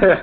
Good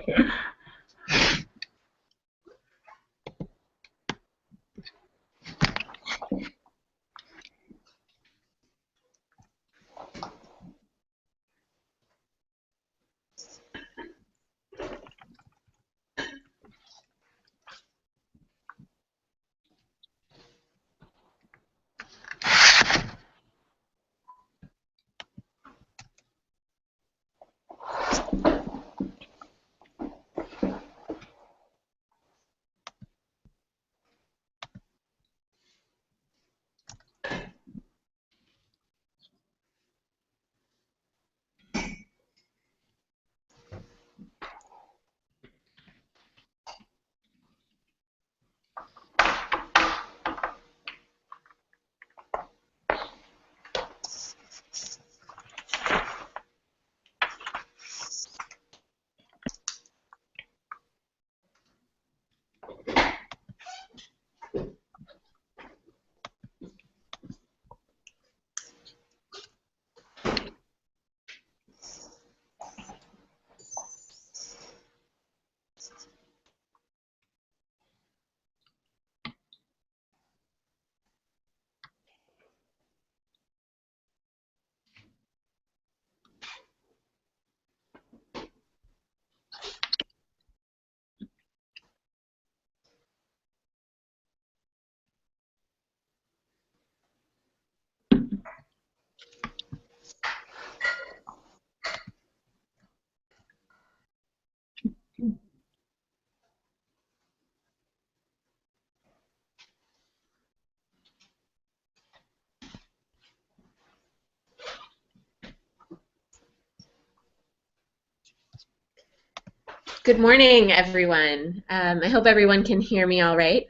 morning, everyone. I hope everyone can hear me all right.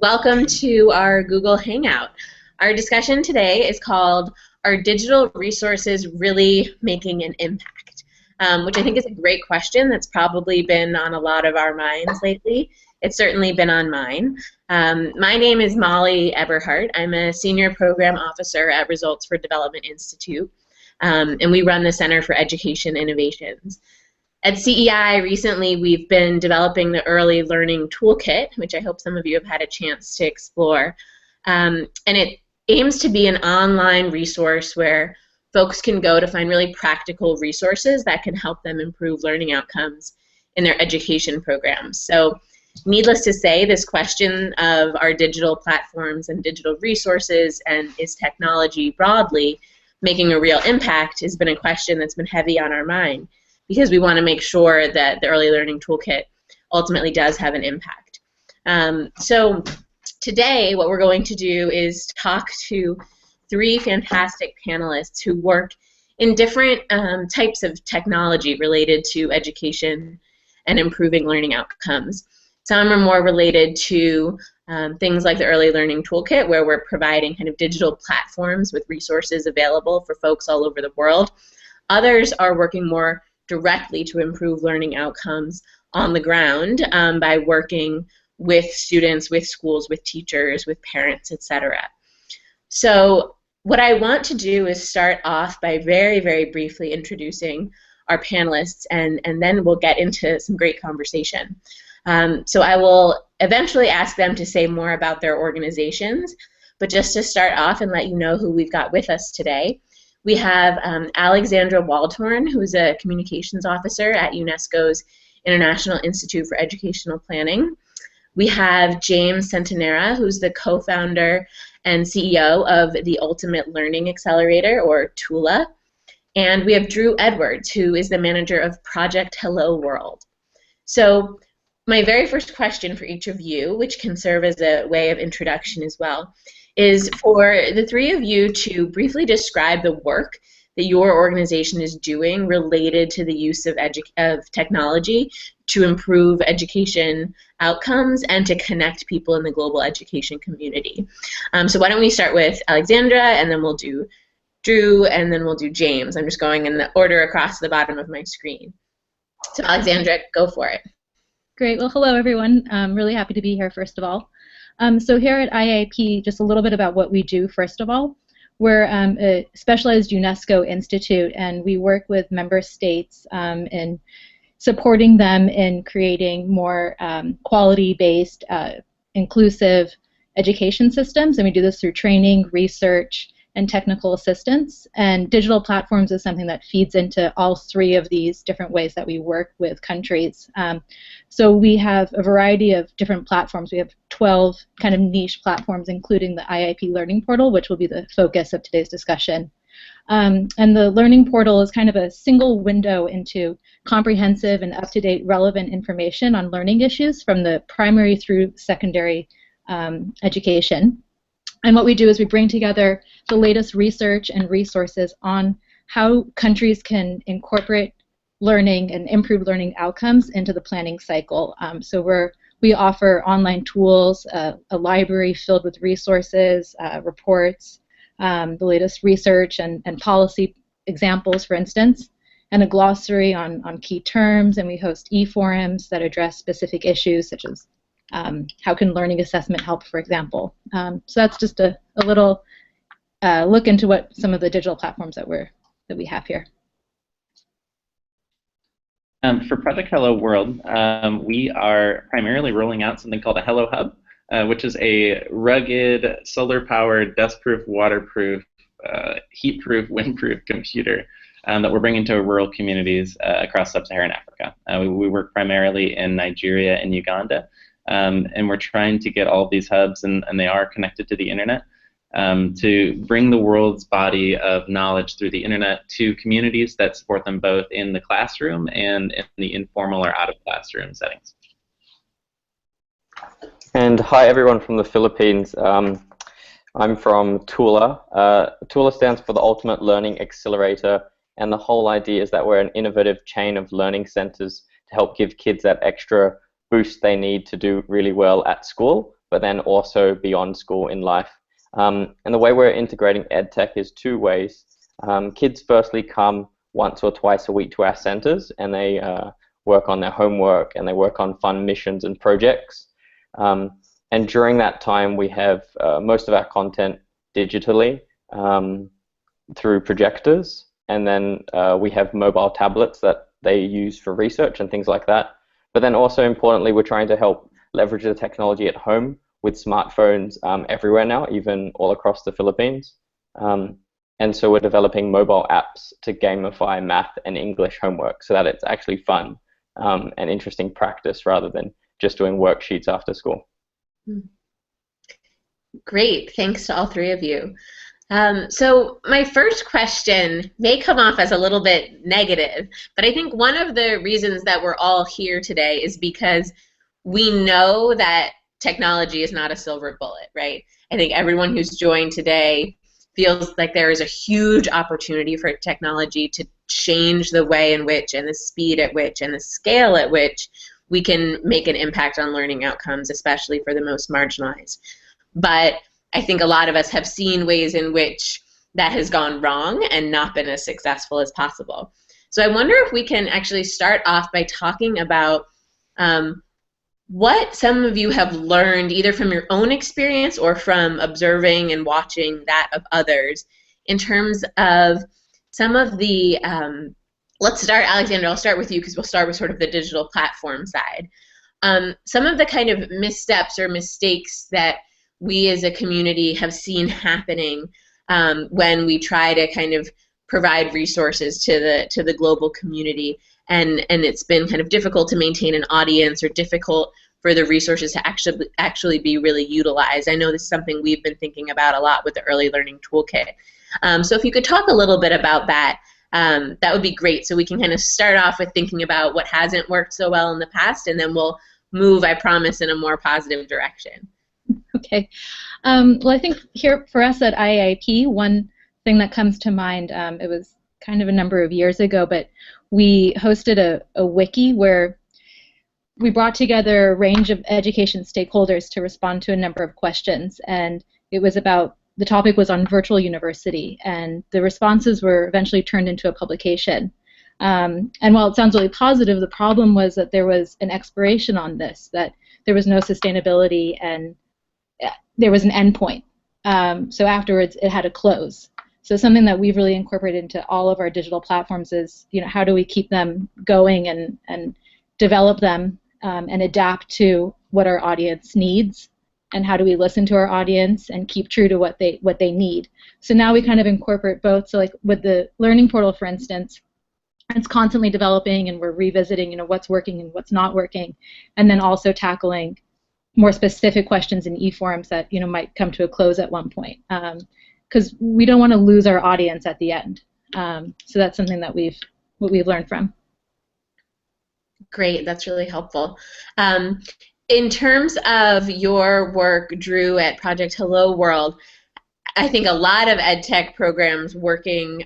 Welcome to our Google Hangout. Our discussion today is called, "Are digital resources really making an impact?" Which I think is a great question that's probably been on a lot of our minds lately. It's certainly been on mine. My name is Molly Eberhardt. I'm a Senior Program Officer at Results for Development Institute, and we run the Center for Education Innovations. At CEI recently, we've been developing the Early Learning Toolkit, which I hope some of you have had a chance to explore. And it aims to be an online resource where folks can go to find really practical resources that can help them improve learning outcomes in their education programs. So needless to say, this question of our digital platforms and digital resources and is technology broadly making a real impact has been a question that's been heavy on our mind, because we want to make sure that the Early Learning Toolkit ultimately does have an impact. So today, what we're going to do is talk to three fantastic panelists who work in different types of technology related to education and improving learning outcomes. Some are more related to things like the Early Learning Toolkit, where we're providing kind of digital platforms with resources available for folks all over the world. Others are working more directly to improve learning outcomes on the ground by working with students, with schools, with teachers, with parents, etc. So what I want to do is start off by very, very briefly introducing our panelists, and then we'll get into some great conversation. So I will eventually ask them to say more about their organizations, but just to start off and let you know who we've got with us today. We have Alexandra Waldhorn, who's a communications officer at UNESCO's International Institute for Educational Planning. We have James Centenera, who's the co-founder and CEO of the Ultimate Learning Accelerator, or Tula. And we have Drew Edwards, who is the manager of Project Hello World. So my very first question for each of you, which can serve as a way of introduction as well, is for the three of you to briefly describe the work that your organization is doing related to the use of technology to improve education outcomes and to connect people in the global education community. So why don't we start with Alexandra, and then we'll do Drew, and then we'll do James. I'm just going in the order across the bottom of my screen. So Alexandra, go for it. Great. Well, hello, everyone. I'm really happy to be here, first of all. So here at IAP, just a little bit about what we do, first of all. We're a specialized UNESCO institute, and we work with member states in supporting them in creating more quality-based, inclusive education systems, and we do this through training, research, and technical assistance. And digital platforms is something that feeds into all three of these different ways that we work with countries. So we have a variety of different platforms. We have 12 kind of niche platforms, including the IIP Learning Portal, which will be the focus of today's discussion. And the Learning Portal is kind of a single window into comprehensive and up-to-date relevant information on learning issues from the primary through secondary education. And what we do is we bring together the latest research and resources on how countries can incorporate learning and improve learning outcomes into the planning cycle. So we offer online tools, a library filled with resources, reports, the latest research and policy examples, for instance, and a glossary on key terms, and we host e-forums that address specific issues such as how can learning assessment help, for example. So that's just a little look into what some of the digital platforms that we have here. For Project Hello World, we are primarily rolling out something called a Hello Hub, which is a rugged, solar-powered, dust-proof, waterproof, heat-proof, wind-proof computer that we're bringing to rural communities across sub-Saharan Africa. We work primarily in Nigeria and Uganda, and we're trying to get all of these hubs, and they are connected to the internet, to bring the world's body of knowledge through the internet to communities that support them both in the classroom and in the informal or out-of-classroom settings. And hi everyone from the Philippines. I'm from Tula. Tula stands for the Ultimate Learning Accelerator, and the whole idea is that we're an innovative chain of learning centers to help give kids that extra boost they need to do really well at school, but then also beyond school in life. And the way we're integrating edtech is two ways. Kids firstly come once or twice a week to our centers, and they work on their homework and they work on fun missions and projects. And during that time, we have most of our content digitally through projectors, and then we have mobile tablets that they use for research and things like that. But then also importantly, we're trying to help leverage the technology at home with smartphones everywhere now, even all across the Philippines. And so we're developing mobile apps to gamify math and English homework so that it's actually fun and interesting practice rather than just doing worksheets after school. Great, thanks to all three of you. So my first question may come off as a little bit negative, but I think one of the reasons that we're all here today is because we know that technology is not a silver bullet, right? I think everyone who's joined today feels like there is a huge opportunity for technology to change the way in which, and the speed at which, and the scale at which we can make an impact on learning outcomes, especially for the most marginalized. But I think a lot of us have seen ways in which that has gone wrong and not been as successful as possible. So I wonder if we can actually start off by talking about what some of you have learned either from your own experience or from observing and watching that of others in terms of some of the, let's start, Alexandra, I'll start with you because we'll start with sort of the digital platform side. Some of the kind of missteps or mistakes that we as a community have seen happening when we try to kind of provide resources to the global community, and it's been kind of difficult to maintain an audience or difficult for the resources to actually be really utilized. I know this is something we've been thinking about a lot with the Early Learning Toolkit. So if you could talk a little bit about that, that would be great, so we can kind of start off with thinking about what hasn't worked so well in the past, and then we'll move, I promise, in a more positive direction. Okay. Well, I think here for us at IIP, one thing that comes to mind, it was kind of a number of years ago, but we hosted a wiki where we brought together a range of education stakeholders to respond to a number of questions, and it was about, the topic was on virtual university, and the responses were eventually turned into a publication. And while it sounds really positive, the problem was that there was an expiration on this, that there was no sustainability and there was an endpoint. So afterwards, it had to close. So something that we've really incorporated into all of our digital platforms is, how do we keep them going and develop them and adapt to what our audience needs, and how do we listen to our audience and keep true to what they need. So now we kind of incorporate both. So like with the learning portal, for instance, it's constantly developing, and we're revisiting, what's working and what's not working, and then also tackling more specific questions in e-forums that might come to a close at one point, because we don't want to lose our audience at the end. So that's something that we've learned from. Great, that's really helpful. In terms of your work, Drew, at Project Hello World, I think a lot of edtech programs working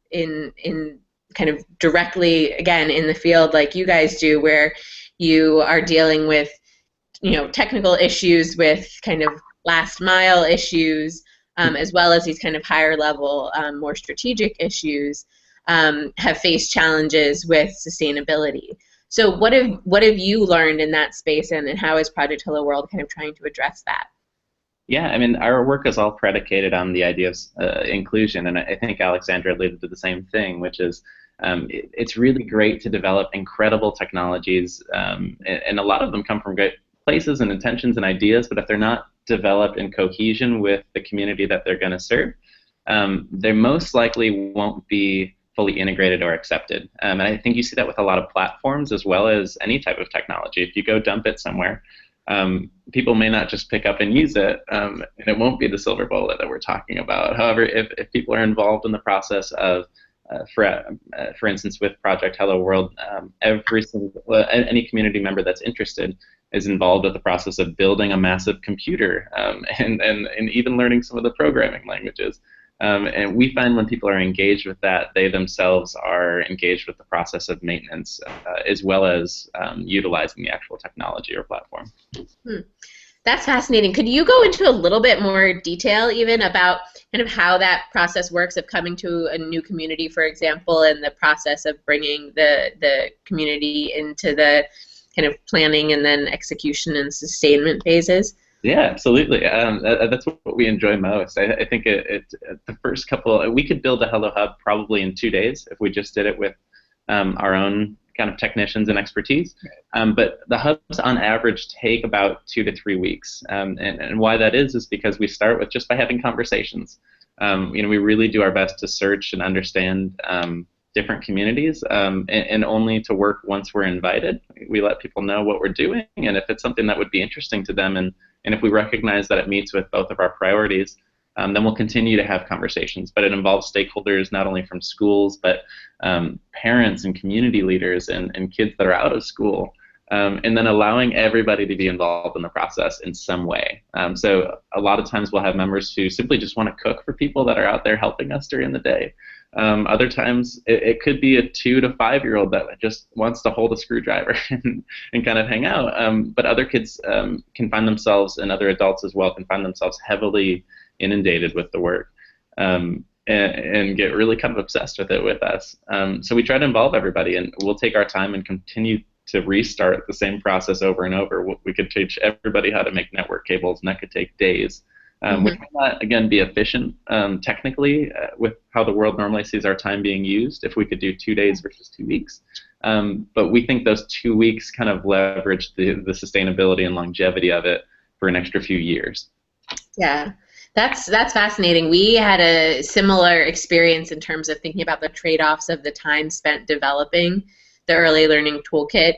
in kind of directly, again, in the field like you guys do, where you are dealing with technical issues with kind of last mile issues, as well as these kind of higher level, more strategic issues, have faced challenges with sustainability. So what have you learned in that space, and how is Project Hello World kind of trying to address that? Yeah, I mean, our work is all predicated on the idea of inclusion, and I think Alexandra alluded to the same thing, which is it's really great to develop incredible technologies, and a lot of them come from great places and intentions and ideas, but if they're not developed in cohesion with the community that they're going to serve, they most likely won't be fully integrated or accepted. And I think you see that with a lot of platforms as well as any type of technology. If you go dump it somewhere, people may not just pick up and use it, and it won't be the silver bullet that we're talking about. However, if people are involved in the process of, for instance, with Project Hello World, any community member that's interested is involved with the process of building a massive computer, and even learning some of the programming languages. And we find when people are engaged with that, they themselves are engaged with the process of maintenance, as well as utilizing the actual technology or platform. That's fascinating. Could you go into a little bit more detail even about kind of how that process works of coming to a new community, for example, and the process of bringing the community into the kind of planning and then execution and sustainment phases? Yeah, absolutely. That's what we enjoy most. I think the first couple, we could build a Hello Hub probably in 2 days if we just did it with our own kind of technicians and expertise. But the hubs on average take about 2 to 3 weeks. And why that is because we start with just by having conversations. We really do our best to search and understand different communities, and only to work once we're invited. We let people know what we're doing, and if it's something that would be interesting to them, and if we recognize that it meets with both of our priorities, then we'll continue to have conversations. But it involves stakeholders not only from schools, but parents and community leaders and kids that are out of school, and then allowing everybody to be involved in the process in some way. So a lot of times we'll have members who simply just want to cook for people that are out there helping us during the day. Other times it could be a 2 to 5 year old that just wants to hold a screwdriver and kind of hang out. But other kids can find themselves, and other adults as well, can find themselves heavily inundated with the work, and get really kind of obsessed with it with us. So we try to involve everybody, and we'll take our time and continue to restart the same process over and over. We could teach everybody how to make network cables, and that could take days. Which may not, again, be efficient technically with how the world normally sees our time being used if we could do 2 days versus 2 weeks. But we think those 2 weeks kind of leverage the sustainability and longevity of it for an extra few years. Yeah, that's fascinating. We had a similar experience in terms of thinking about the trade-offs of the time spent developing the early learning toolkit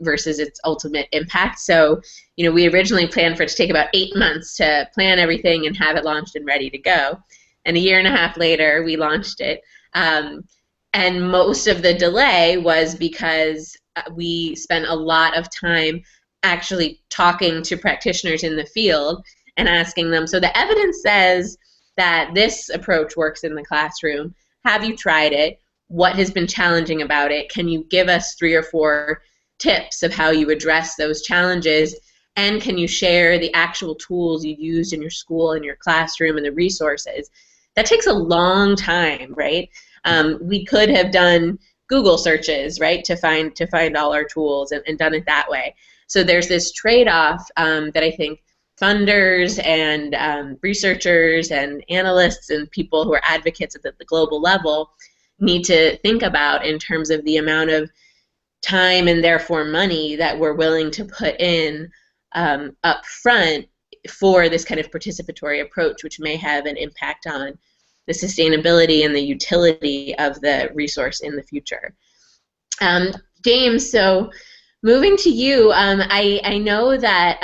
versus its ultimate impact. So, we originally planned for it to take about 8 months to plan everything and have it launched and ready to go. And 1.5 years later, we launched it. And most of the delay was because we spent a lot of time actually talking to practitioners in the field and asking them, so the evidence says that this approach works in the classroom. Have you tried it? What has been challenging about it? Can you give us 3 or 4 tips of how you address those challenges? And can you share the actual tools you used in your school and your classroom and the resources? That takes a long time, right? We could have done Google searches, right, to find all our tools and done it that way. So there's this trade-off that I think funders and researchers and analysts and people who are advocates at the global level need to think about in terms of the amount of time and therefore money that we're willing to put in up front for this kind of participatory approach, which may have an impact on the sustainability and the utility of the resource in the future. James, so moving to you, I know that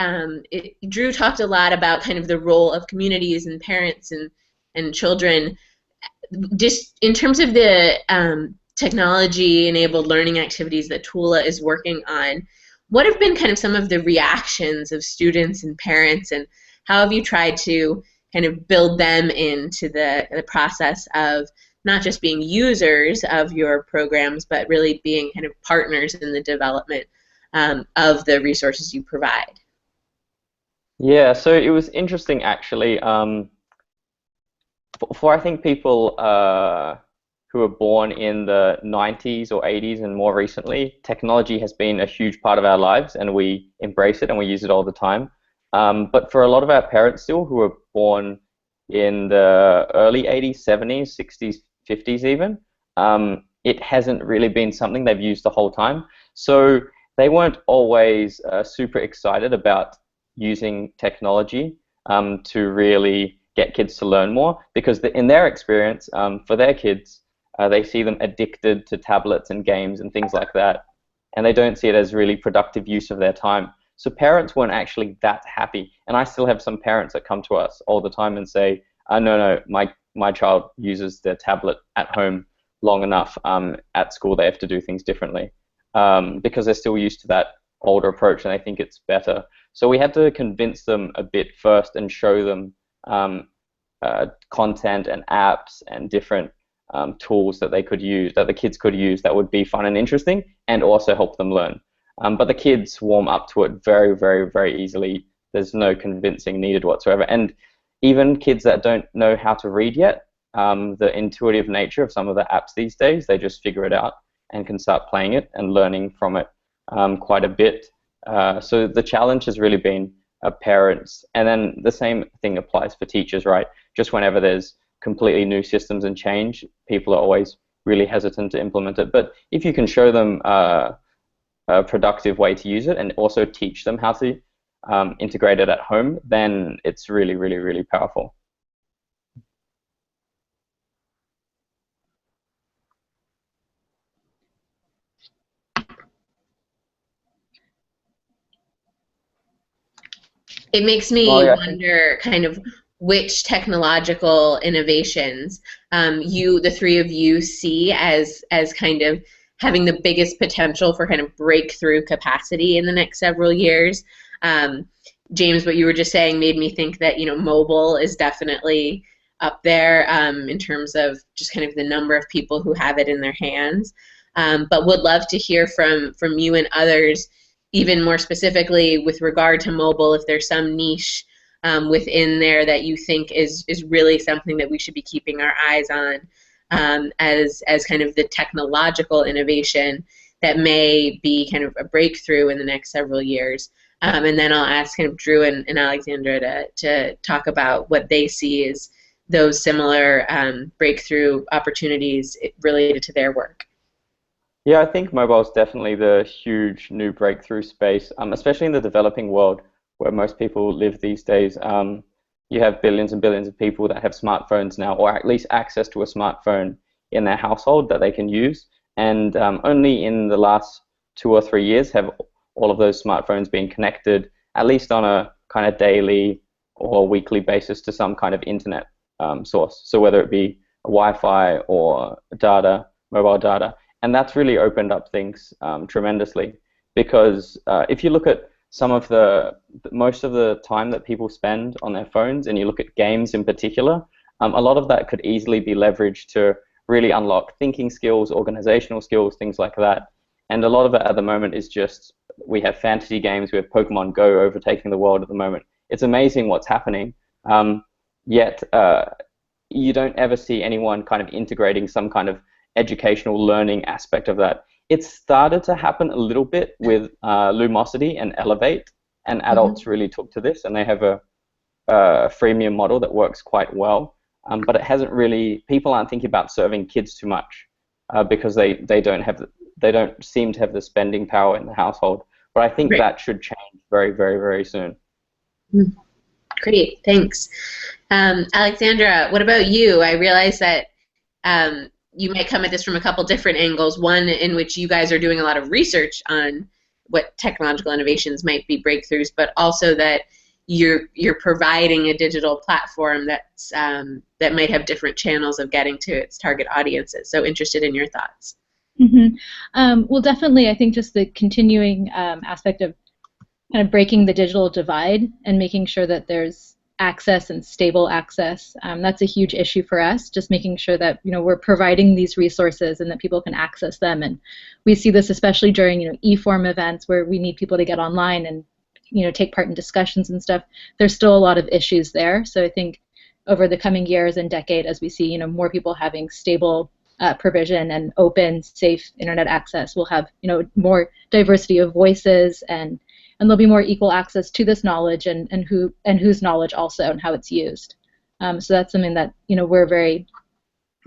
Drew talked a lot about kind of the role of communities and parents and children. Just in terms of the technology-enabled learning activities that Tula is working on, what have been kind of some of the reactions of students and parents, and how have you tried to kind of build them into the process of not just being users of your programs, but really being kind of partners in the development of the resources you provide? Yeah, so it was interesting actually. For I think people who were born in the 90s or 80s and more recently, technology has been a huge part of our lives, and we embrace it and we use it all the time. But for a lot of our parents still who were born in the early 80s, 70s, 60s, 50s even, it hasn't really been something they've used the whole time. So they weren't always super excited about using technology to really get kids to learn more, because in their experience, for their kids, they see them addicted to tablets and games and things like that, and they don't see it as really productive use of their time. So parents weren't actually that happy, and I still have some parents that come to us all the time and say, no, my child uses their tablet at home long enough. At school they have to do things differently, because they're still used to that older approach and they think it's better. So we had to convince them a bit first and show them content and apps and different tools that they could use, that the kids could use, that would be fun and interesting and also help them learn. But the kids warm up to it very, very, very easily. There's no convincing needed whatsoever. And even kids that don't know how to read yet, the intuitive nature of some of the apps these days, they just figure it out and can start playing it and learning from it quite a bit. So the challenge has really been parents. And then the same thing applies for teachers, right? Just whenever there's completely new systems and change, people are always really hesitant to implement it. But if you can show them a productive way to use it and also teach them how to integrate it at home, then it's really, really, really powerful. It makes me wonder kind of which technological innovations the three of you see as kind of having the biggest potential for kind of breakthrough capacity in the next several years. James, what you were just saying made me think that, mobile is definitely up there in terms of just kind of the number of people who have it in their hands. But would love to hear from you and others, even more specifically with regard to mobile, if there's some niche within there that you think is really something that we should be keeping our eyes on as kind of the technological innovation that may be kind of a breakthrough in the next several years. And then I'll ask kind of Drew and Alexandra to talk about what they see as those similar breakthrough opportunities related to their work. Yeah, I think mobile is definitely the huge new breakthrough space, especially in the developing world where most people live these days. You have billions and billions of people that have smartphones now, or at least access to a smartphone in their household that they can use. And only in the last 2 or 3 years have all of those smartphones been connected, at least on a kind of daily or weekly basis, to some kind of internet source. So whether it be Wi-Fi or data, mobile data. And that's really opened up things tremendously, because if you look at most of the time that people spend on their phones, and you look at games in particular, a lot of that could easily be leveraged to really unlock thinking skills, organizational skills, things like that. And a lot of it at the moment is just, we have fantasy games, we have Pokemon Go overtaking the world at the moment. It's amazing what's happening, yet you don't ever see anyone kind of integrating some kind of educational learning aspect of that. It's started to happen a little bit with Lumosity and Elevate, and adults really took to this, and they have a freemium model that works quite well, but it hasn't really. People aren't thinking about serving kids too much because they don't seem to have the spending power in the household. But I think Right. that should change very, very, very soon. Great, thanks. Alexandra, what about you? I realize that you might come at this from a couple different angles. One in which you guys are doing a lot of research on what technological innovations might be breakthroughs, but also that you're providing a digital platform that's that might have different channels of getting to its target audiences. So interested in your thoughts. Well, definitely, I think just the continuing aspect of kind of breaking the digital divide and making sure that there's access and stable access. That's a huge issue for us, just making sure that we're providing these resources and that people can access them. And we see this especially during e-form events where we need people to get online and take part in discussions and stuff. There's still a lot of issues there. So I think over the coming years and decade, as we see more people having stable provision and open, safe internet access, we'll have more diversity of voices and there'll be more equal access to this knowledge and whose knowledge also and how it's used. So that's something that we're very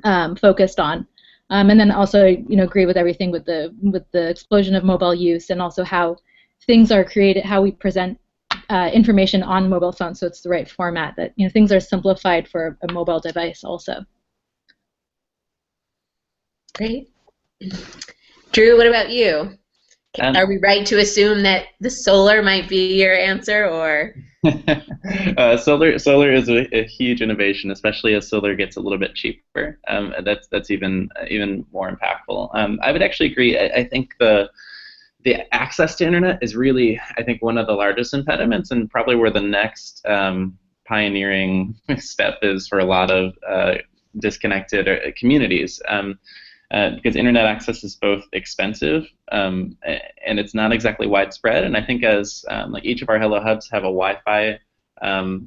focused on. And then also agree with everything with the explosion of mobile use and also how things are created, how we present information on mobile phones so it's the right format, that things are simplified for a mobile device also. Great. Drew, what about you? Are we right to assume that the solar might be your answer, or? Solar is a huge innovation, especially as solar gets a little bit cheaper. That's even more impactful. I would actually agree. I think the access to internet is really, I think, one of the largest impediments, and probably where the next pioneering step is for a lot of disconnected communities. Because internet access is both expensive and it's not exactly widespread. And I think as like each of our Hello Hubs have a Wi-Fi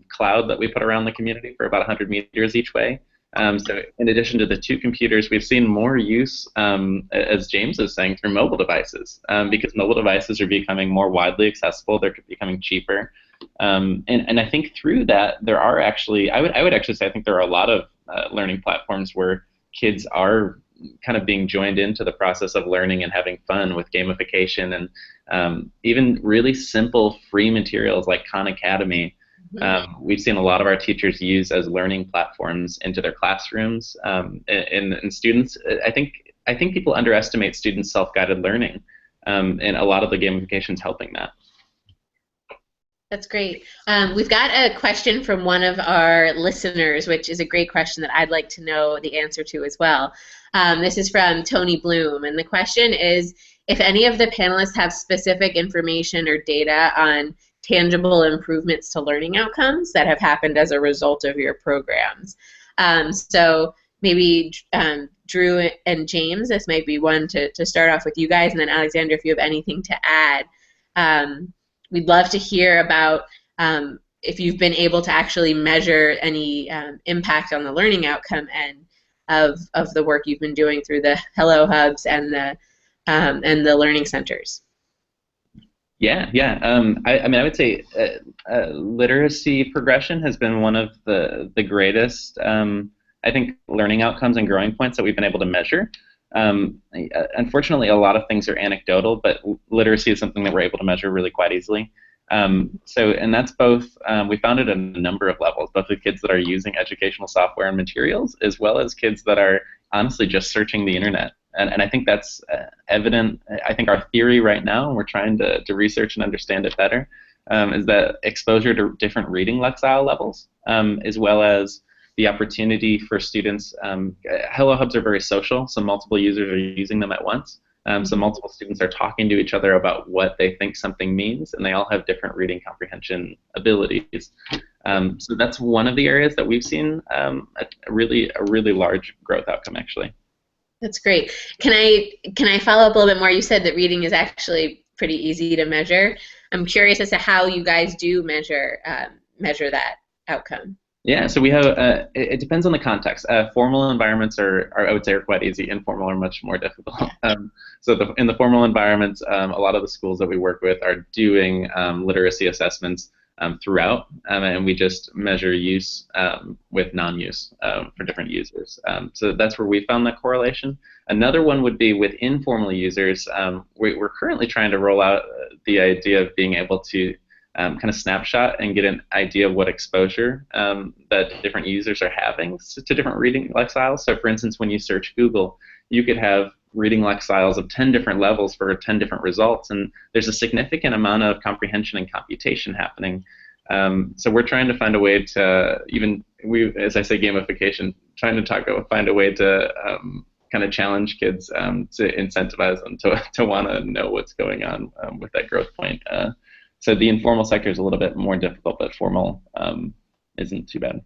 cloud that we put around the community for about 100 meters each way. So in addition to the 2 computers, we've seen more use, as James is saying, through mobile devices, because mobile devices are becoming more widely accessible. They're becoming cheaper. And I think through that, there are actually, I would actually say, I think there are a lot of learning platforms where kids are kind of being joined into the process of learning and having fun with gamification and even really simple free materials like Khan Academy. We've seen a lot of our teachers use as learning platforms into their classrooms. And students, I think people underestimate students' self-guided learning, and a lot of the gamification is helping that. That's great. We've got a question from one of our listeners, which is a great question that I'd like to know the answer to as well. This is from Tony Bloom, and the question is if any of the panelists have specific information or data on tangible improvements to learning outcomes that have happened as a result of your programs. So maybe Drew and James, this might be one to start off with you guys, and then Alexandra, if you have anything to add. We'd love to hear about if you've been able to actually measure any impact on the learning outcome and of the work you've been doing through the Hello Hubs and the learning centers. I mean, I would say literacy progression has been one of the greatest, I think, learning outcomes and growing points that we've been able to measure. Unfortunately, a lot of things are anecdotal, but literacy is something that we're able to measure really quite easily. And that's both, we found it at a number of levels, both with kids that are using educational software and materials, as well as kids that are honestly just searching the internet. And I think that's evident. I think our theory right now, and we're trying to research and understand it better, is that exposure to different reading lexile levels, as well as the opportunity for students. Hello Hubs are very social, so multiple users are using them at once. So multiple students are talking to each other about what they think something means, and they all have different reading comprehension abilities. So that's one of the areas that we've seen a really large growth outcome, actually. That's great. Can I follow up a little bit more? You said that reading is actually pretty easy to measure. I'm curious as to how you guys do measure that outcome. Yeah, so we have, it depends on the context. Formal environments are, I would say, are quite easy. Informal are much more difficult. So in the formal environments, a lot of the schools that we work with are doing literacy assessments throughout, and we just measure use with non-use for different users. So that's where we found that correlation. Another one would be with informal users. We're currently trying to roll out the idea of being able to kind of snapshot and get an idea of what exposure that different users are having to different reading lexile. So for instance, when you search Google, you could have reading lexiles of 10 different levels for 10 different results, and there's a significant amount of comprehension and computation happening. So we're trying to find a way to, as I say, gamification, trying to find a way to kind of challenge kids to incentivize them to want to know what's going on with that growth point. So the informal sector is a little bit more difficult, but formal isn't too bad.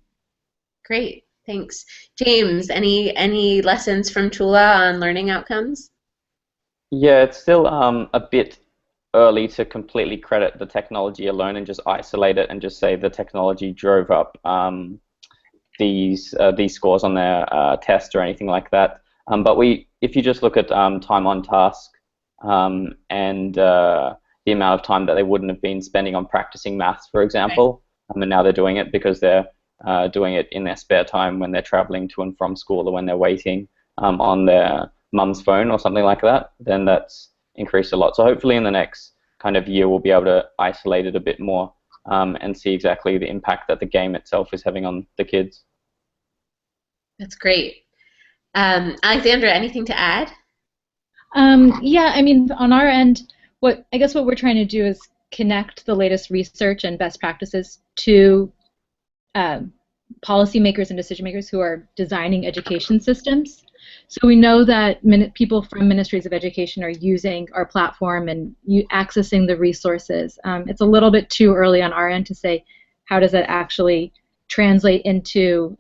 Great. Thanks. James, any lessons from Tula on learning outcomes? Yeah, it's still a bit early to completely credit the technology alone and just isolate it and just say the technology drove up these scores on their test or anything like that. But if you just look at time on task and the amount of time that they wouldn't have been spending on practicing maths, for example, and now they're doing it because they're doing it in their spare time when they're traveling to and from school or when they're waiting on their mum's phone or something like that, then that's increased a lot. So hopefully in the next kind of year we'll be able to isolate it a bit more and see exactly the impact that the game itself is having on the kids. That's great. Alexandra, anything to add? Yeah, I mean, on our end, what we're trying to do is connect the latest research and best practices to policymakers and decision makers who are designing education systems. So we know that people from ministries of education are using our platform and accessing the resources. It's a little bit too early on our end to say how does that actually translate into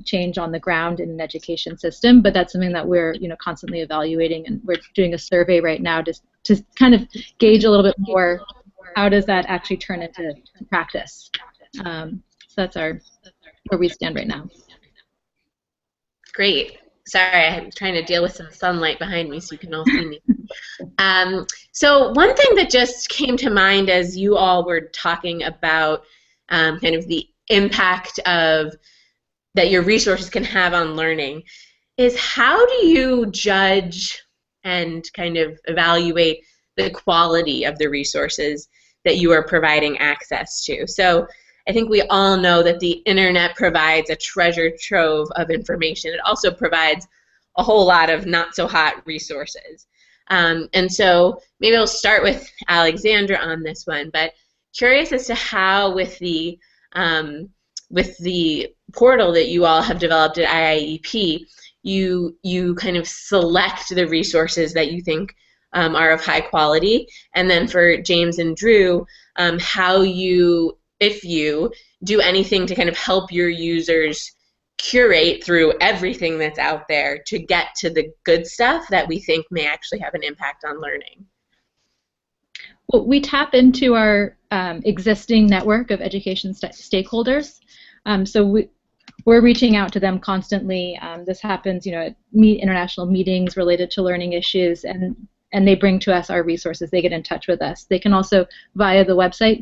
change on the ground in an education system, but that's something that we're constantly evaluating, and we're doing a survey right now to kind of gauge a little bit more how does that actually turn into practice. So that's where we stand right now. Great. Sorry, I'm trying to deal with some sunlight behind me so you can all see me. So one thing that just came to mind as you all were talking about kind of the impact that your resources can have on learning is how do you judge and kind of evaluate the quality of the resources that you are providing access to? So I think we all know that the internet provides a treasure trove of information. It also provides a whole lot of not so hot resources. And so maybe I'll start with Alexandra on this one, but curious as to how with the portal that you all have developed at IIEP, you kind of select the resources that you think are of high quality, and then for James and Drew, how you, if you do anything to kind of help your users curate through everything that's out there to get to the good stuff that we think may actually have an impact on learning. Well, we tap into our existing network of education stakeholders. So we're reaching out to them constantly. This happens, at international meetings related to learning issues, and they bring to us our resources. They get in touch with us. They can also, via the website,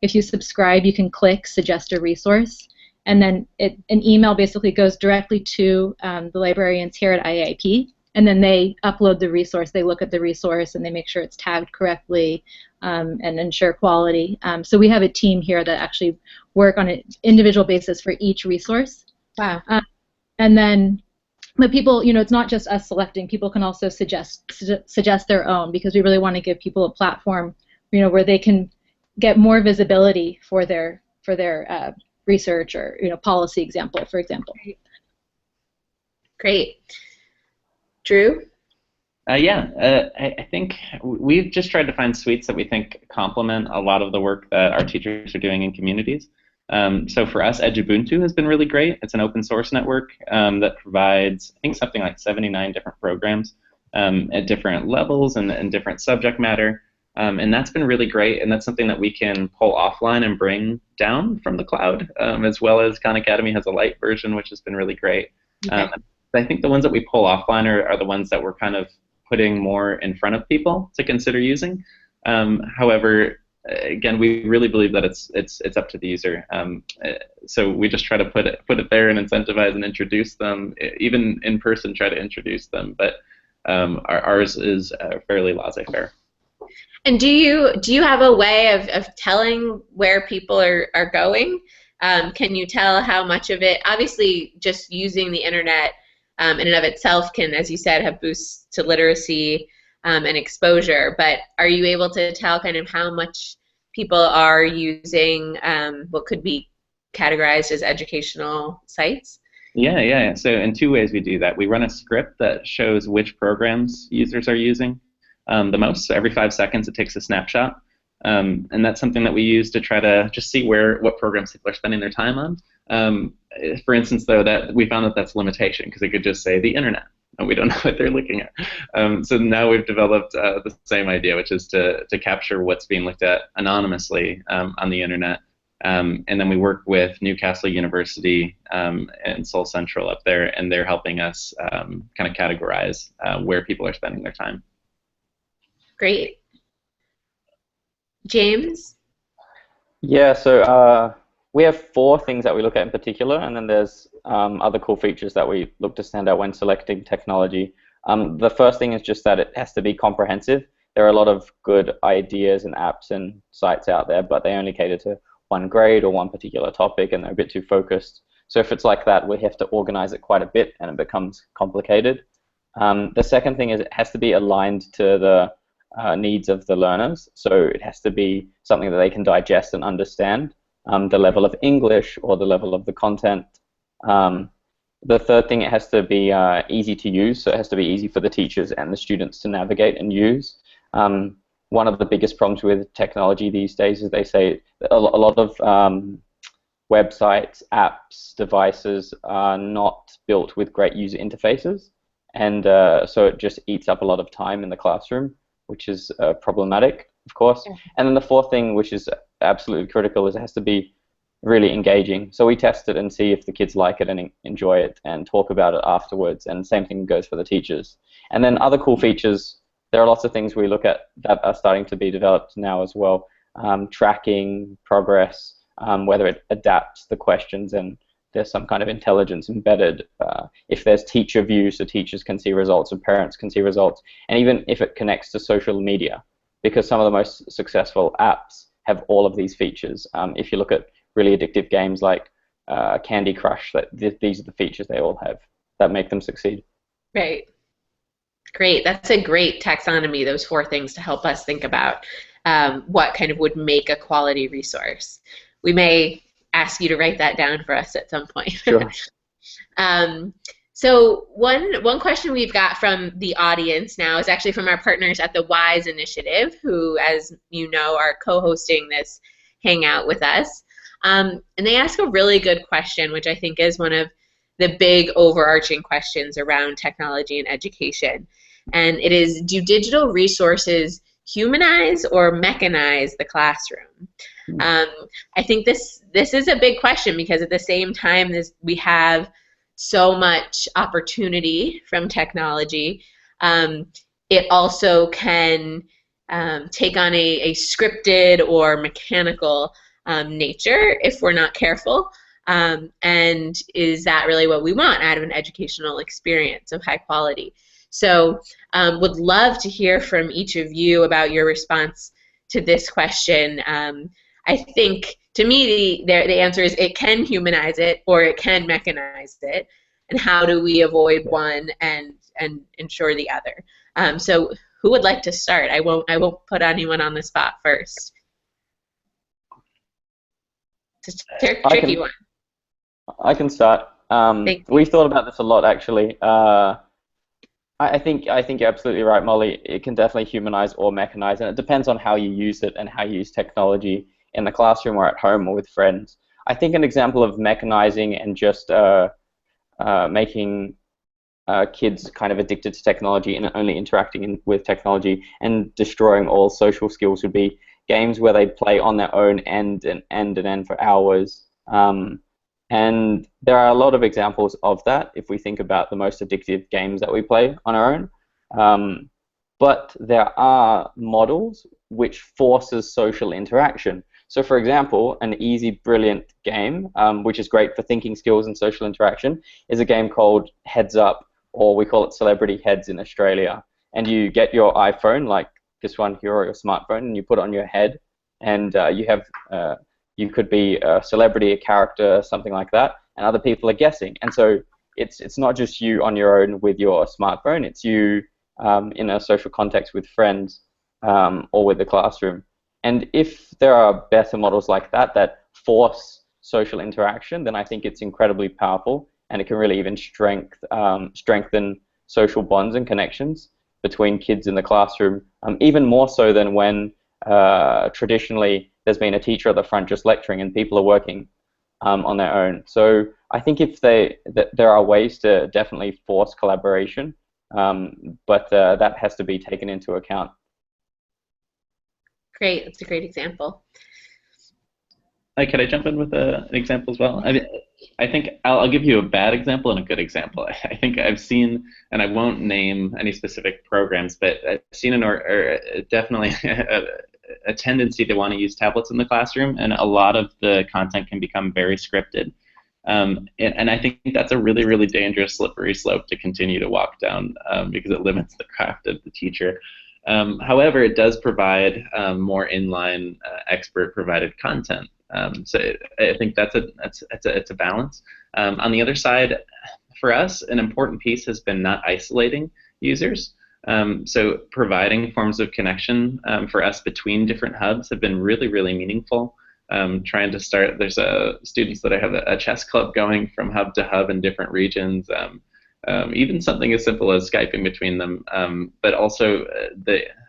if you subscribe, you can click suggest a resource, and then an email basically goes directly to the librarians here at IIP, and then they upload the resource. They look at the resource and they make sure it's tagged correctly and ensure quality. So we have a team here that actually work on an individual basis for each resource. Wow. And then, but people, it's not just us selecting. People can also suggest their own, because we really want to give people a platform, where they can get more visibility for their research or policy example, for example. Great. Drew? I think we've just tried to find suites that we think complement a lot of the work that our teachers are doing in communities. So for us, Edubuntu has been really great. It's an open source network that provides, I think, something like 79 different programs at different levels and different subject matter. And that's been really great, and that's something that we can pull offline and bring down from the cloud, as well as Khan Academy has a light version, which has been really great. Okay. I think the ones that we pull offline are the ones that we're kind of putting more in front of people to consider using. However, again, we really believe that it's up to the user. So we just try to put it there and incentivize and introduce them, even in person. Try to introduce them, but ours is fairly laissez-faire. And do you have a way of telling where people are going? Can you tell how much of it? Obviously, just using the internet in and of itself can, as you said, have boosts to literacy and exposure. But are you able to tell kind of how much people are using what could be categorized as educational sites? Yeah. So in two ways we do that. We run a script that shows which programs users are using the most. So every 5 seconds it takes a snapshot. And that's something that we use to try to just see what programs people are spending their time on. For instance, though, that we found that that's a limitation, because it could just say the internet, and we don't know what they're looking at. So now we've developed the same idea, which is to capture what's being looked at anonymously on the internet. And then we work with Newcastle University and Seoul Central up there, and they're helping us kind of categorize where people are spending their time. Great. James? Yeah, so we have 4 things that we look at in particular, and then there's other cool features that we look to stand out when selecting technology. The first thing is just that it has to be comprehensive. There are a lot of good ideas and apps and sites out there, but they only cater to one grade or one particular topic, and they're a bit too focused. So if it's like that, we have to organize it quite a bit, and it becomes complicated. The second thing is it has to be aligned to the needs of the learners. So it has to be something that they can digest and understand, the level of English or the level of the content. The third thing, it has to be easy to use. So it has to be easy for the teachers and the students to navigate and use. One of the biggest problems with technology these days is they say a lot of websites, apps, devices are not built with great user interfaces, and so it just eats up a lot of time in the classroom, which is problematic, of course. And then the fourth thing, which is absolutely critical, is it has to be really engaging. So we test it and see if the kids like it and enjoy it and talk about it afterwards, and the same thing goes for the teachers. And then other cool features, there are lots of things we look at that are starting to be developed now as well. Tracking progress, whether it adapts the questions and there's some kind of intelligence embedded. If there's teacher views, so teachers can see results and parents can see results. And even if it connects to social media, because some of the most successful apps have all of these features. If you look at really addictive games like Candy Crush, these are the features they all have that make them succeed. Right. Great. That's a great taxonomy, those 4 things to help us think about what kind of would make a quality resource. We may ask you to write that down for us at some point. Sure. So one question we've got from the audience now is actually from our partners at the WISE initiative, who, as you know, are co-hosting this hangout with us. And they ask a really good question, which I think is one of the big overarching questions around technology and education. And it is, do digital resources humanize or mechanize the classroom? I think this is a big question, because at the same time we have so much opportunity from technology, it also can take on a scripted or mechanical nature if we're not careful. And is that really what we want out of an educational experience of high quality? So would love to hear from each of you about your response to this question. I think, to me, the answer is it can humanize it or it can mechanize it. And how do we avoid one and ensure the other? So who would like to start? I won't put anyone on the spot first. It's a tricky one. I can start. We've thought about this a lot, actually. I think you're absolutely right, Molly. It can definitely humanize or mechanize, and it depends on how you use it and how you use technology in the classroom or at home or with friends. I think an example of mechanizing and just making kids kind of addicted to technology and only interacting with technology and destroying all social skills would be games where they play on their own end for hours. And there are a lot of examples of that if we think about the most addictive games that we play on our own. But there are models which forces social interaction. So for example, an easy, brilliant game, which is great for thinking skills and social interaction, is a game called Heads Up, or we call it Celebrity Heads in Australia. And you get your iPhone, like this one here, or your smartphone, and you put it on your head, and you could be a celebrity, a character, something like that, and other people are guessing. And so it's not just you on your own with your smartphone, it's you in a social context with friends or with the classroom. And if there are better models like that that force social interaction, then I think it's incredibly powerful, and it can really even strengthen social bonds and connections between kids in the classroom, even more so than when traditionally there's been a teacher at the front just lecturing and people are working on their own. So I think there are ways to definitely force collaboration, but that has to be taken into account. Great, that's a great example. Could I jump in with an example as well? I think I'll give you a bad example and a good example. I think I've seen, and I won't name any specific programs, but I've seen definitely a tendency to want to use tablets in the classroom, and a lot of the content can become very scripted. And I think that's a really, really dangerous, slippery slope to continue to walk down because it limits the craft of the teacher. However, it does provide more inline expert-provided content. So I think it's a balance. On the other side, for us, an important piece has been not isolating users. So providing forms of connection for us between different hubs have been really, really meaningful. Trying to start, there's students that I have a chess club going from hub to hub in different regions. Even something as simple as Skyping between them, but also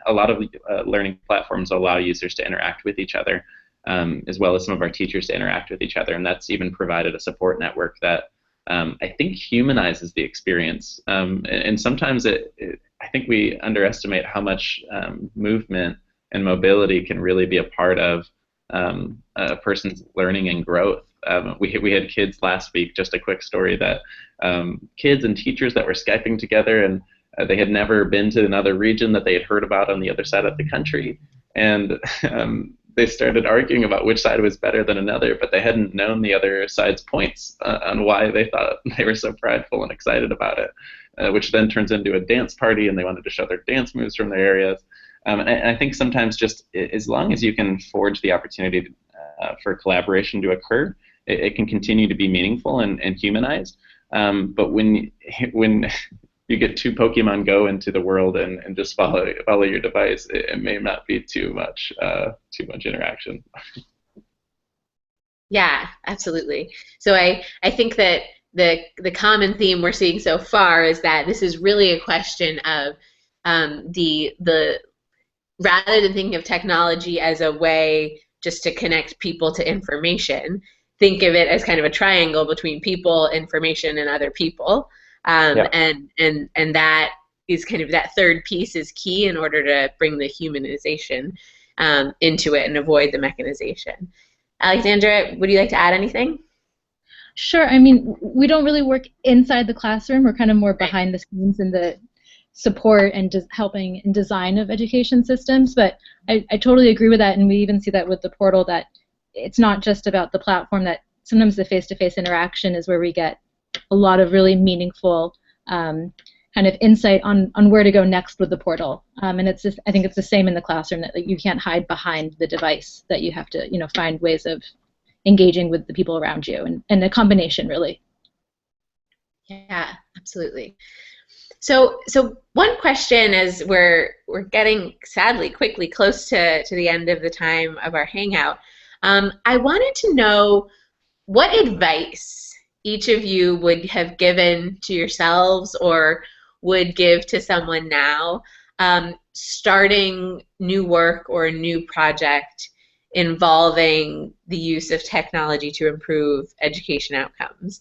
a lot of learning platforms allow users to interact with each other, as well as some of our teachers to interact with each other, and that's even provided a support network that I think humanizes the experience. And sometimes I think we underestimate how much movement and mobility can really be a part of a person's learning and growth. We had kids last week, just a quick story, that kids and teachers that were Skyping together, and they had never been to another region that they had heard about on the other side of the country, and they started arguing about which side was better than another, but they hadn't known the other side's points on why they thought they were so prideful and excited about it, which then turns into a dance party, and they wanted to show their dance moves from their areas. And I think sometimes just as long as you can forge the opportunity for collaboration to occur, it can continue to be meaningful and humanized. But when you get too Pokemon Go into the world and just follow your device, it may not be too much interaction. Yeah, absolutely. So I think that the common theme we're seeing so far is that this is really a question of the rather than thinking of technology as a way just to connect people to information, think of it as kind of a triangle between people, information, and other people. Yeah. And that is kind of, that third piece is key in order to bring the humanization into it and avoid the mechanization. Alexandra, would you like to add anything? Sure. I mean, we don't really work inside the classroom. We're kind of more behind the scenes in the support and just helping in design of education systems. But I totally agree with that, and we even see that with the portal, that it's not just about the platform, that sometimes the face-to-face interaction is where we get a lot of really meaningful kind of insight on where to go next with the portal. And it's just, I think it's the same in the classroom, that like, you can't hide behind the device, that you have to find ways of engaging with the people around you, and a combination, really. Yeah, absolutely. So one question, as we're getting sadly quickly close to the end of the time of our hangout, I wanted to know what advice each of you would have given to yourselves or would give to someone now starting new work or a new project involving the use of technology to improve education outcomes.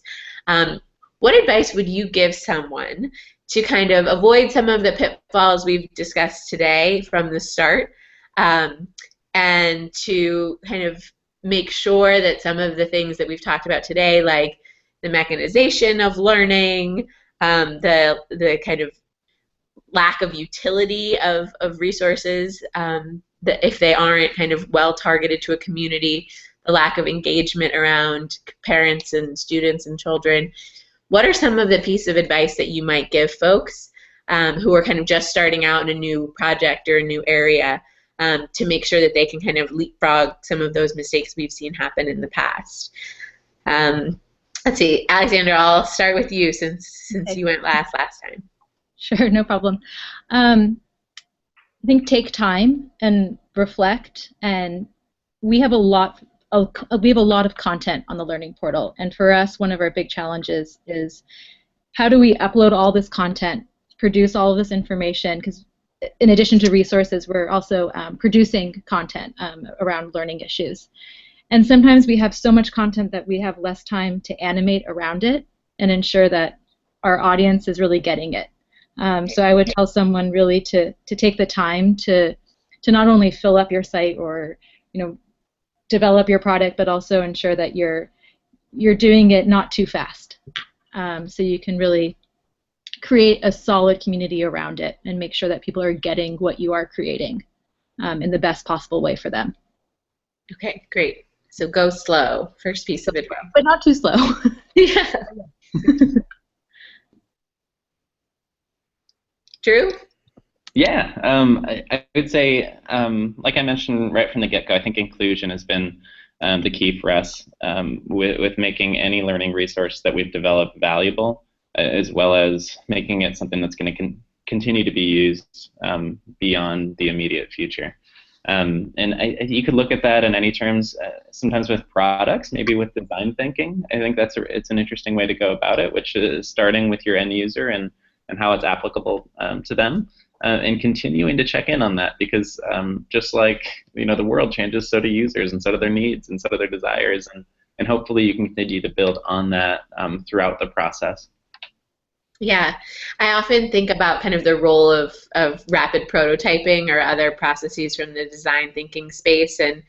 What advice would you give someone to kind of avoid some of the pitfalls we've discussed today from the start, and to kind of make sure that some of the things that we've talked about today, like the mechanization of learning, the kind of lack of utility of resources, if they aren't kind of well targeted to a community, the lack of engagement around parents and students and children. What are some of the pieces of advice that you might give folks who are kind of just starting out in a new project or a new area to make sure that they can kind of leapfrog some of those mistakes we've seen happen in the past? Let's see, Alexandra, I'll start with you since you went last time. Sure, no problem. I think take time and reflect, and we have a lot of content on the Learning Portal, and for us, one of our big challenges is how do we upload all this content, produce all of this information, because in addition to resources, we're also producing content around learning issues. And sometimes we have so much content that we have less time to animate around it and ensure that our audience is really getting it. So I would tell someone really to take the time to not only fill up your site or develop your product, but also ensure that you're doing it not too fast. So you can really create a solid community around it and make sure that people are getting what you are creating in the best possible way for them. Okay, great. So go slow, first piece of advice. But not too slow. Yeah. Drew? Yeah, I would say, like I mentioned right from the get-go, I think inclusion has been the key for us with making any learning resource that we've developed valuable, as well as making it something that's going to continue to be used beyond the immediate future. And you could look at that in any terms, sometimes with products, maybe with design thinking. I think it's an interesting way to go about it, which is starting with your end user and how it's applicable to them, and continuing to check in on that, because just like the world changes, so do users, and so do their needs, and so do their desires, and hopefully you can continue to build on that throughout the process. Yeah, I often think about kind of the role of rapid prototyping or other processes from the design thinking space, and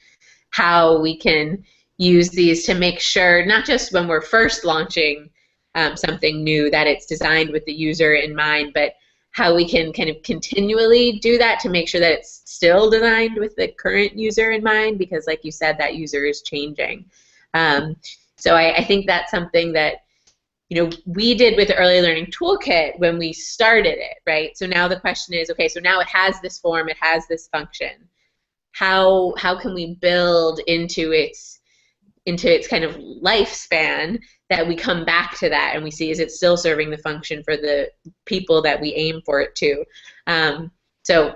how we can use these to make sure, not just when we're first launching something new, that it's designed with the user in mind, but how we can kind of continually do that to make sure that it's still designed with the current user in mind, because like you said, that user is changing. So I think that's something that we did with the Early Learning Toolkit when we started it, right? So now the question is, okay, so now it has this form, it has this function. How can we build into its kind of lifespan that we come back to that and we see, is it still serving the function for the people that we aim for it to? So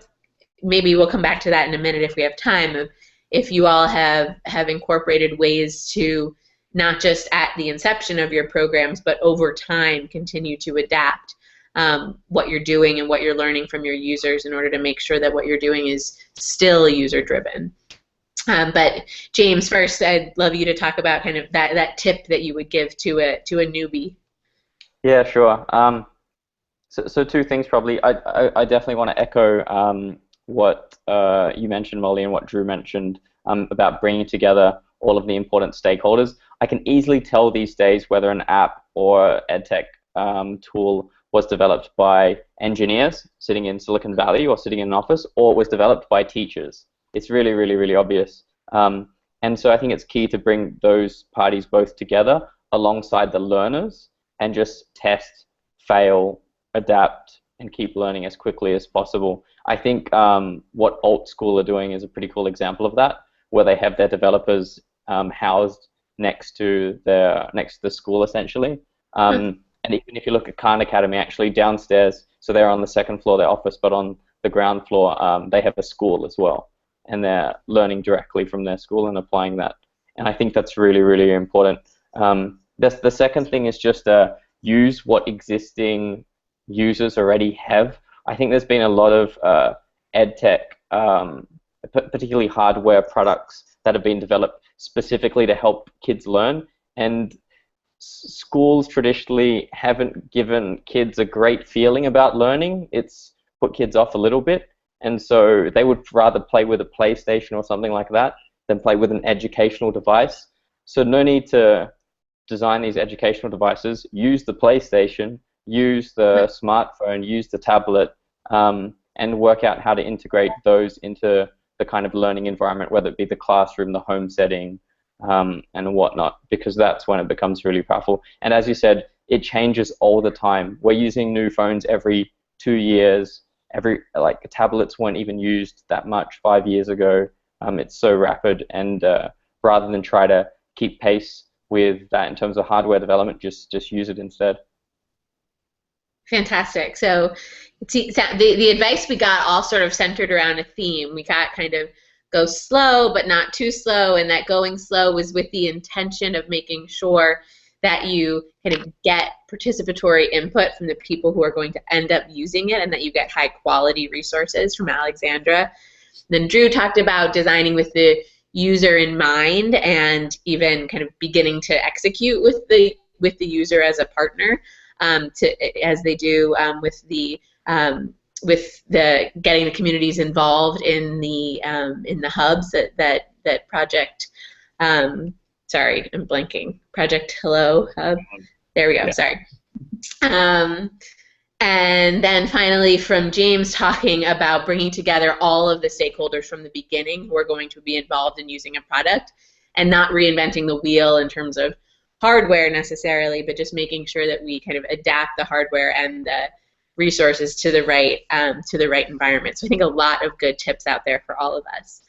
maybe we'll come back to that in a minute if we have time, if you all have incorporated ways to not just at the inception of your programs, but over time continue to adapt what you're doing and what you're learning from your users in order to make sure that what you're doing is still user-driven. But James, first, I'd love you to talk about kind of that tip that you would give to a newbie. Yeah, sure. So two things probably. I definitely want to echo what you mentioned, Molly, and what Drew mentioned about bringing together all of the important stakeholders. I can easily tell these days whether an app or edtech tool was developed by engineers sitting in Silicon Valley or sitting in an office, or it was developed by teachers. It's really, really, really obvious. And so I think it's key to bring those parties both together alongside the learners and just test, fail, adapt, and keep learning as quickly as possible. I think what Alt School are doing is a pretty cool example of that, where they have their developers housed next to the school essentially. And even if you look at Khan Academy, actually downstairs, so they're on the second floor, their office, but on the ground floor, they have a school as well, and they're learning directly from their school and applying that. And I think that's really, really important. The second thing is just use what existing users already have. I think there's been a lot of edtech, particularly hardware products that have been developed specifically to help kids learn, and schools traditionally haven't given kids a great feeling about learning. It's put kids off a little bit, and so they would rather play with a PlayStation or something like that than play with an educational device. So no need to design these educational devices. Use the PlayStation, use the smartphone, use the tablet, and work out how to integrate those into the kind of learning environment, whether it be the classroom, the home setting, and whatnot, because that's when it becomes really powerful. And as you said, it changes all the time. We're using new phones every 2 years. Like tablets weren't even used that much 5 years ago. It's so rapid, and rather than try to keep pace with that in terms of hardware development, just use it instead. Fantastic. So the advice we got all sort of centered around a theme. We got kind of go slow, but not too slow, and that going slow was with the intention of making sure that you kind of get participatory input from the people who are going to end up using it, and that you get high quality resources from Alexandra. Then Drew talked about designing with the user in mind, and even kind of beginning to execute with the user as a partner, as they do with the getting the communities involved in the hubs that project. Sorry, I'm blanking. Project Hello Hub. There we go. Yeah. Sorry. And then finally, from James talking about bringing together all of the stakeholders from the beginning who are going to be involved in using a product, and not reinventing the wheel in terms of hardware necessarily, but just making sure that we kind of adapt the hardware and the resources to the right environment. So I think a lot of good tips out there for all of us.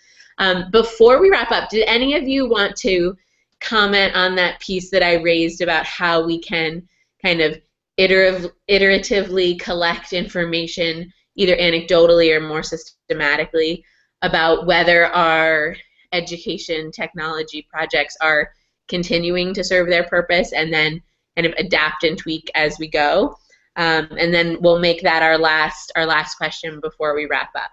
Before we wrap up, did any of you want to comment on that piece that I raised about how we can kind of iteratively collect information, either anecdotally or more systematically, about whether our education technology projects are continuing to serve their purpose, and then kind of adapt and tweak as we go? And then we'll make that our last question before we wrap up.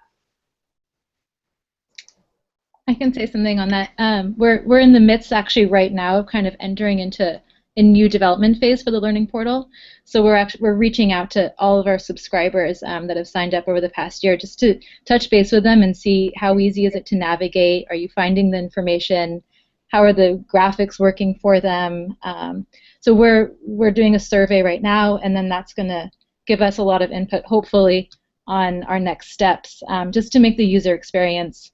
I can say something on that. We're in the midst actually right now of kind of entering into a new development phase for the Learning Portal. So we're reaching out to all of our subscribers that have signed up over the past year, just to touch base with them and see how easy is it to navigate. Are you finding the information? How are the graphics working for them? So we're doing a survey right now, and then that's going to give us a lot of input, hopefully, on our next steps, just to make the user experience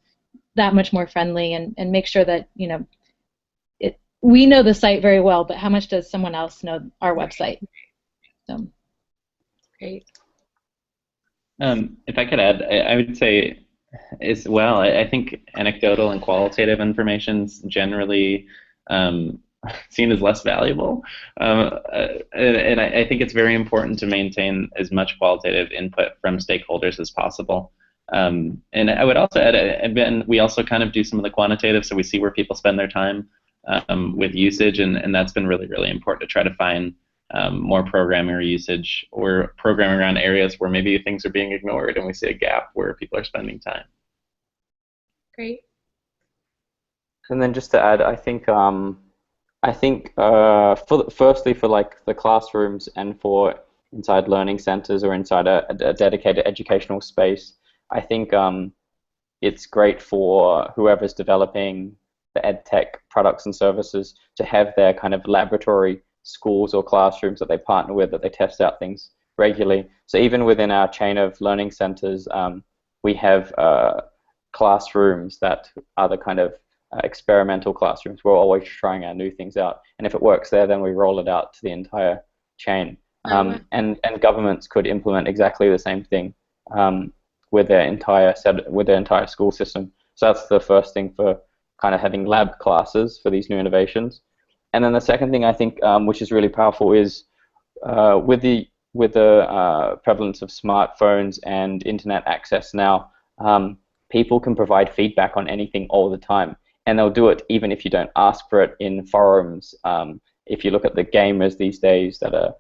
that much more friendly, and make sure that, you know, we know the site very well, but how much does someone else know our website? So. Great. If I could add, I would say as well, I think anecdotal and qualitative information is generally seen as less valuable, and I think it's very important to maintain as much qualitative input from stakeholders as possible. And I would also add, and we also kind of do some of the quantitative, so we see where people spend their time with usage, and that's been really, really important to try to find more programmer usage, or programming around areas where maybe things are being ignored and we see a gap where people are spending time. Great. And then just to add, I think firstly for like the classrooms and for inside learning centers or inside a dedicated educational space, I think it's great for whoever's developing the edtech products and services to have their kind of laboratory schools or classrooms that they partner with, that they test out things regularly. So even within our chain of learning centers, we have classrooms that are the kind of experimental classrooms. We're always trying our new things out, and if it works there, then we roll it out to the entire chain. And governments could implement exactly the same thing with their entire school system. So that's the first thing for kind of having lab classes for these new innovations. And then the second thing I think, which is really powerful, is with the prevalence of smartphones and internet access now, people can provide feedback on anything all the time, and they'll do it even if you don't ask for it in forums. If you look at the gamers these days that are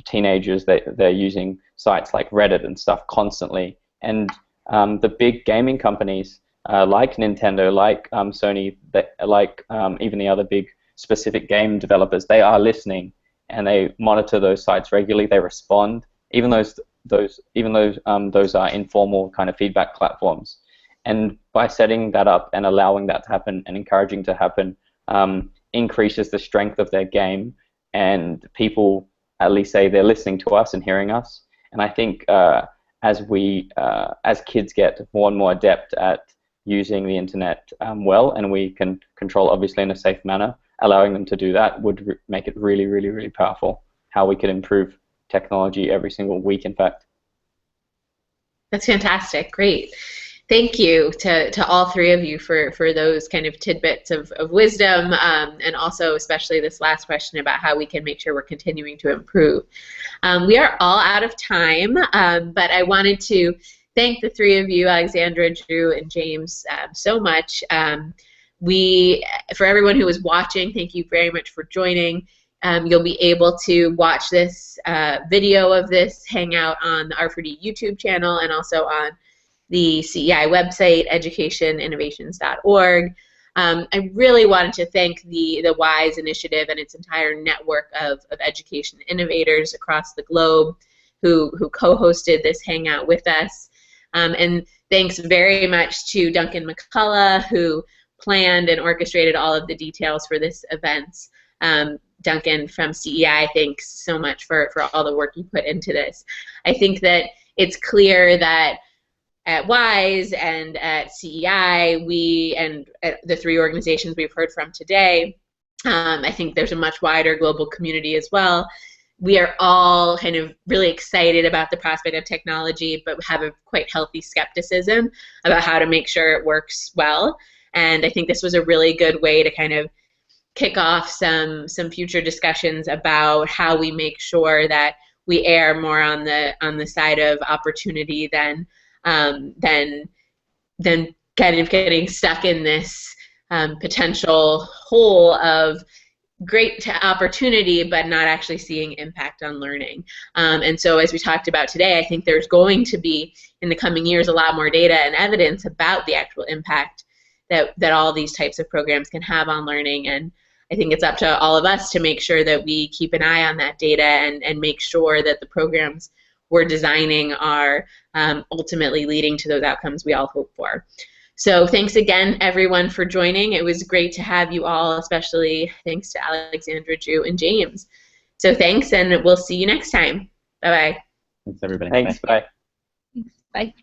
teenagers, they're using sites like Reddit and stuff constantly, and the big gaming companies like Nintendo, like Sony, like even the other big specific game developers, they are listening, and they monitor those sites regularly. They respond, even those are informal kind of feedback platforms. And by setting that up and allowing that to happen and encouraging to happen, increases the strength of their game, and people at least say they're listening to us and hearing us. And I think as kids get more and more adept at using the internet well, and we can control obviously in a safe manner, allowing them to do that would make it really, really, really powerful how we could improve technology every single week, in fact. That's fantastic. Great. Thank you to all three of you for those kind of tidbits of wisdom, and also especially this last question about how we can make sure we're continuing to improve. We are all out of time, but I wanted to thank the three of you, Alexandra, Drew, and James, so much. For everyone who was watching, thank you very much for joining. You'll be able to watch this video of this Hangout on the R4D YouTube channel and also on the CEI website, educationinnovations.org. I really wanted to thank the WISE initiative and its entire network of education innovators across the globe who co-hosted this Hangout with us. And thanks very much to Duncan McCullough, who planned and orchestrated all of the details for this event. Duncan from CEI, thanks so much for all the work you put into this. I think that it's clear that at WISE and at CEI, we and at the three organizations we've heard from today, I think there's a much wider global community as well. We are all kind of really excited about the prospect of technology, but have a quite healthy skepticism about how to make sure it works well. And I think this was a really good way to kind of kick off some future discussions about how we make sure that we err more on the side of opportunity than kind of getting stuck in this potential hole of great opportunity but not actually seeing impact on learning. And so as we talked about today, I think there's going to be in the coming years a lot more data and evidence about the actual impact that all these types of programs can have on learning, and I think it's up to all of us to make sure that we keep an eye on that data and make sure that the programs we're designing are ultimately leading to those outcomes we all hope for. So thanks again, everyone, for joining. It was great to have you all, especially thanks to Alexandra, Drew, and James. So thanks, and we'll see you next time. Bye-bye. Thanks, everybody. Thanks, bye. Bye.